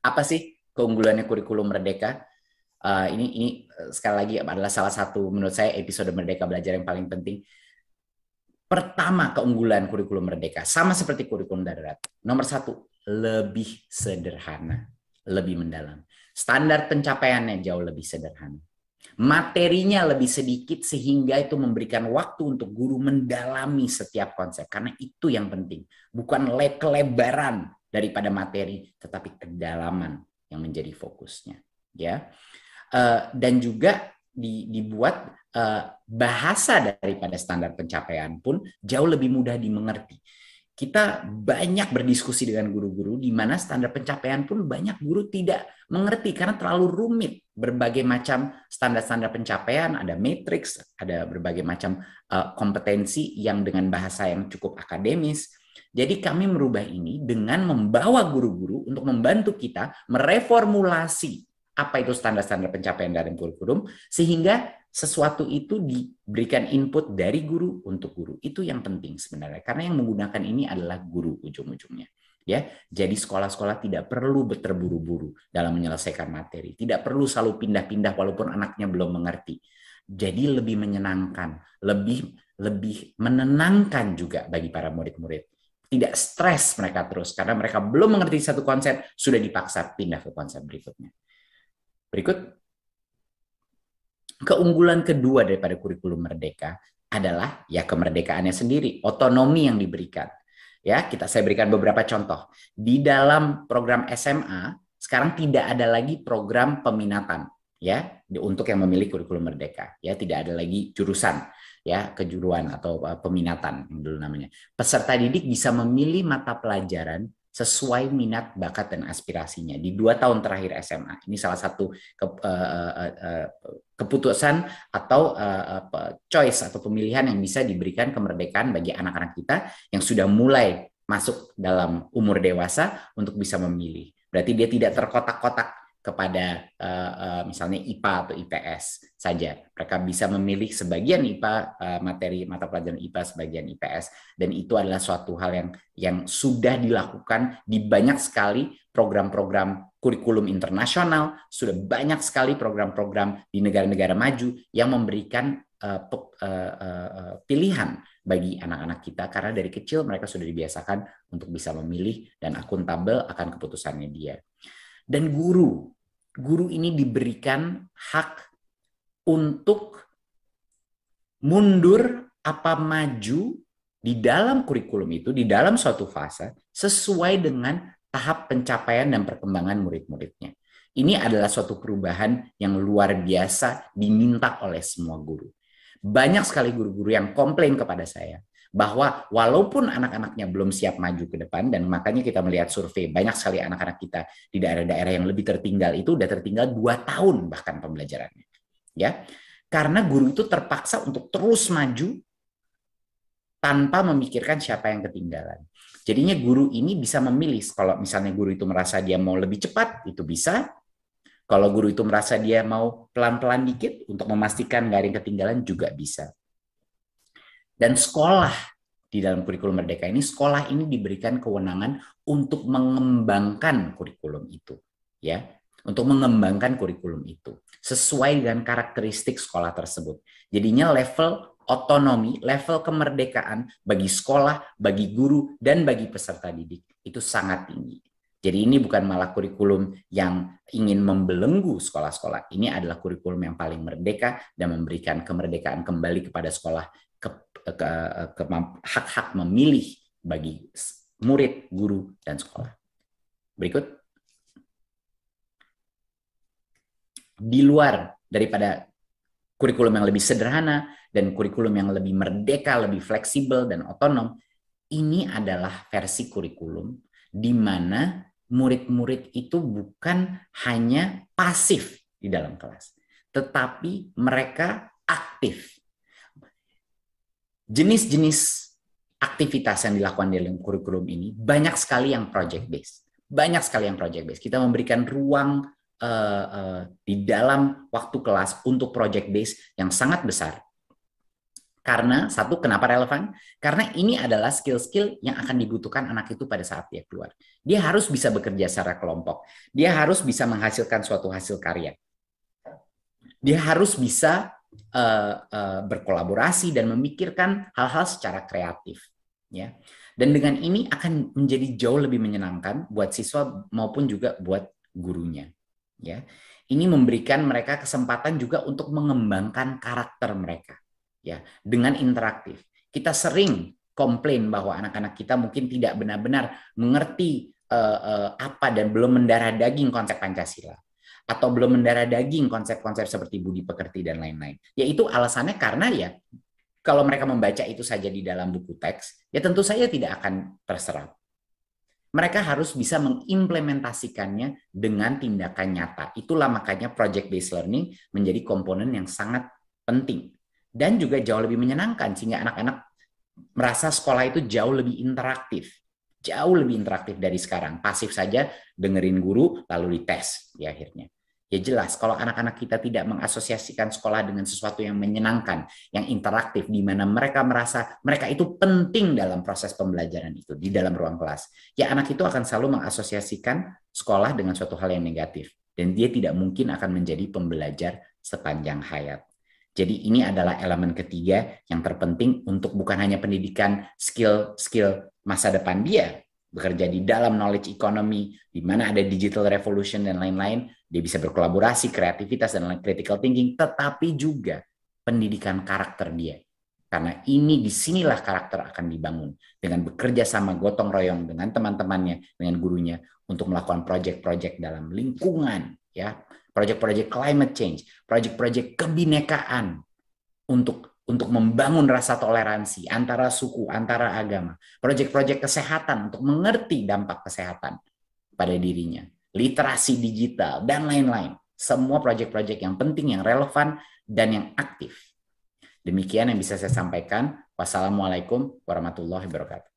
Apa sih keunggulannya kurikulum Merdeka? Ini sekali lagi adalah salah satu menurut saya episode Merdeka Belajar yang paling penting. Pertama, keunggulan kurikulum Merdeka sama seperti kurikulum darurat. Nomor satu, lebih sederhana, lebih mendalam. Standar pencapaiannya jauh lebih sederhana. Materinya lebih sedikit sehingga itu memberikan waktu untuk guru mendalami setiap konsep. Karena itu yang penting. Bukan kelebaran daripada materi, tetapi kedalaman yang menjadi fokusnya. Ya, dan juga dibuat bahasa daripada standar pencapaian pun jauh lebih mudah dimengerti. Kita banyak berdiskusi dengan guru-guru di mana standar pencapaian pun banyak guru tidak mengerti karena terlalu rumit. Berbagai macam standar-standar pencapaian, ada matriks, ada berbagai macam kompetensi yang dengan bahasa yang cukup akademis. Jadi kami merubah ini dengan membawa guru-guru untuk membantu kita mereformulasi apa itu standar-standar pencapaian dalam kurikulum, sehingga sesuatu itu diberikan input dari guru untuk guru. Itu yang penting sebenarnya, karena yang menggunakan ini adalah guru ujung-ujungnya. Ya, jadi sekolah-sekolah tidak perlu terburu-buru dalam menyelesaikan materi, tidak perlu selalu pindah-pindah walaupun anaknya belum mengerti. Jadi lebih menyenangkan, lebih lebih menenangkan juga bagi para murid-murid. Tidak stres mereka terus karena mereka belum mengerti satu konsep sudah dipaksa pindah ke konsep berikutnya. Berikut, keunggulan kedua daripada kurikulum Merdeka adalah ya kemerdekaannya sendiri, otonomi yang diberikan. Ya, saya berikan beberapa contoh. Di dalam program SMA sekarang tidak ada lagi program peminatan ya untuk yang memilih kurikulum Merdeka. Ya, tidak ada lagi jurusan ya kejuruan atau peminatan yang dulu namanya. Peserta didik bisa memilih mata pelajaran sesuai minat, bakat, dan aspirasinya. Di 2 tahun terakhir SMA, ini salah satu keputusan atau choice atau pemilihan yang bisa diberikan kemerdekaan bagi anak-anak kita yang sudah mulai masuk dalam umur dewasa untuk bisa memilih. Berarti dia tidak terkotak-kotak kepada misalnya IPA atau IPS saja. Mereka bisa memilih sebagian IPA, materi mata pelajaran IPA, sebagian IPS, dan itu adalah suatu hal yang sudah dilakukan di banyak sekali program-program kurikulum internasional, sudah banyak sekali program-program di negara-negara maju yang memberikan pilihan bagi anak-anak kita karena dari kecil mereka sudah dibiasakan untuk bisa memilih dan akuntabel akan keputusannya dia. Dan guru ini diberikan hak untuk mundur apa maju di dalam kurikulum itu, di dalam suatu fase, sesuai dengan tahap pencapaian dan perkembangan murid-muridnya. Ini adalah suatu perubahan yang luar biasa diminta oleh semua guru. Banyak sekali guru-guru yang komplain kepada saya bahwa walaupun anak-anaknya belum siap maju ke depan, dan makanya kita melihat survei, banyak sekali anak-anak kita di daerah-daerah yang lebih tertinggal itu udah tertinggal 2 tahun bahkan pembelajarannya. Ya, karena guru itu terpaksa untuk terus maju tanpa memikirkan siapa yang ketinggalan. Jadinya guru ini bisa memilih, kalau misalnya guru itu merasa dia mau lebih cepat, itu bisa. Kalau guru itu merasa dia mau pelan-pelan dikit untuk memastikan nggak ada yang ketinggalan juga bisa. Dan sekolah di dalam kurikulum Merdeka ini, sekolah ini diberikan kewenangan untuk mengembangkan kurikulum itu, ya, untuk mengembangkan kurikulum itu sesuai dengan karakteristik sekolah tersebut. Jadinya level otonomi, level kemerdekaan bagi sekolah, bagi guru, dan bagi peserta didik itu sangat tinggi. Jadi ini bukan malah kurikulum yang ingin membelenggu sekolah-sekolah. Ini adalah kurikulum yang paling merdeka dan memberikan kemerdekaan kembali kepada sekolah, hak-hak memilih bagi murid, guru, dan sekolah. Berikut. Di luar daripada kurikulum yang lebih sederhana dan kurikulum yang lebih merdeka, lebih fleksibel, dan otonom, ini adalah versi kurikulum di mana murid-murid itu bukan hanya pasif di dalam kelas, tetapi mereka aktif. Jenis-jenis aktivitas yang dilakukan dalam kurikulum ini banyak sekali yang project based. Banyak sekali yang project based. Kita memberikan ruang di dalam waktu kelas untuk project based yang sangat besar. Karena satu, kenapa relevan? Karena ini adalah skill-skill yang akan dibutuhkan anak itu pada saat dia keluar. Dia harus bisa bekerja secara kelompok. Dia harus bisa menghasilkan suatu hasil karya. Dia harus bisa berkolaborasi dan memikirkan hal-hal secara kreatif. Ya. Dan dengan ini akan menjadi jauh lebih menyenangkan buat siswa maupun juga buat gurunya. Ya. Ini memberikan mereka kesempatan juga untuk mengembangkan karakter mereka. Ya, dengan interaktif. Kita sering komplain bahwa anak-anak kita mungkin tidak benar-benar mengerti apa dan belum mendarah daging konsep Pancasila atau belum mendarah daging konsep-konsep seperti budi pekerti dan lain-lain. Yaitu alasannya karena ya kalau mereka membaca itu saja di dalam buku teks, ya tentu saja tidak akan terserap. Mereka harus bisa mengimplementasikannya dengan tindakan nyata. Itulah makanya project-based learning menjadi komponen yang sangat penting. Dan juga jauh lebih menyenangkan, sehingga anak-anak merasa sekolah itu jauh lebih interaktif. Jauh lebih interaktif dari sekarang. Pasif saja, dengerin guru, lalu dites di akhirnya. Ya jelas, kalau anak-anak kita tidak mengasosiasikan sekolah dengan sesuatu yang menyenangkan, yang interaktif, di mana mereka merasa mereka itu penting dalam proses pembelajaran itu, di dalam ruang kelas, ya anak itu akan selalu mengasosiasikan sekolah dengan suatu hal yang negatif. Dan dia tidak mungkin akan menjadi pembelajar sepanjang hayat. Jadi ini adalah elemen ketiga yang terpenting untuk bukan hanya pendidikan skill-skill masa depan dia, bekerja di dalam knowledge economy, di mana ada digital revolution dan lain-lain, dia bisa berkolaborasi, kreativitas, dan critical thinking, tetapi juga pendidikan karakter dia. Karena ini disinilah karakter akan dibangun dengan bekerja sama gotong royong dengan teman-temannya, dengan gurunya untuk melakukan proyek-proyek dalam lingkungan, ya, proyek-proyek climate change, proyek-proyek kebinekaan untuk membangun rasa toleransi antara suku, antara agama, proyek-proyek kesehatan untuk mengerti dampak kesehatan pada dirinya, literasi digital, dan lain-lain. Semua proyek-proyek yang penting, yang relevan, dan yang aktif. Demikian yang bisa saya sampaikan. Wassalamualaikum warahmatullahi wabarakatuh.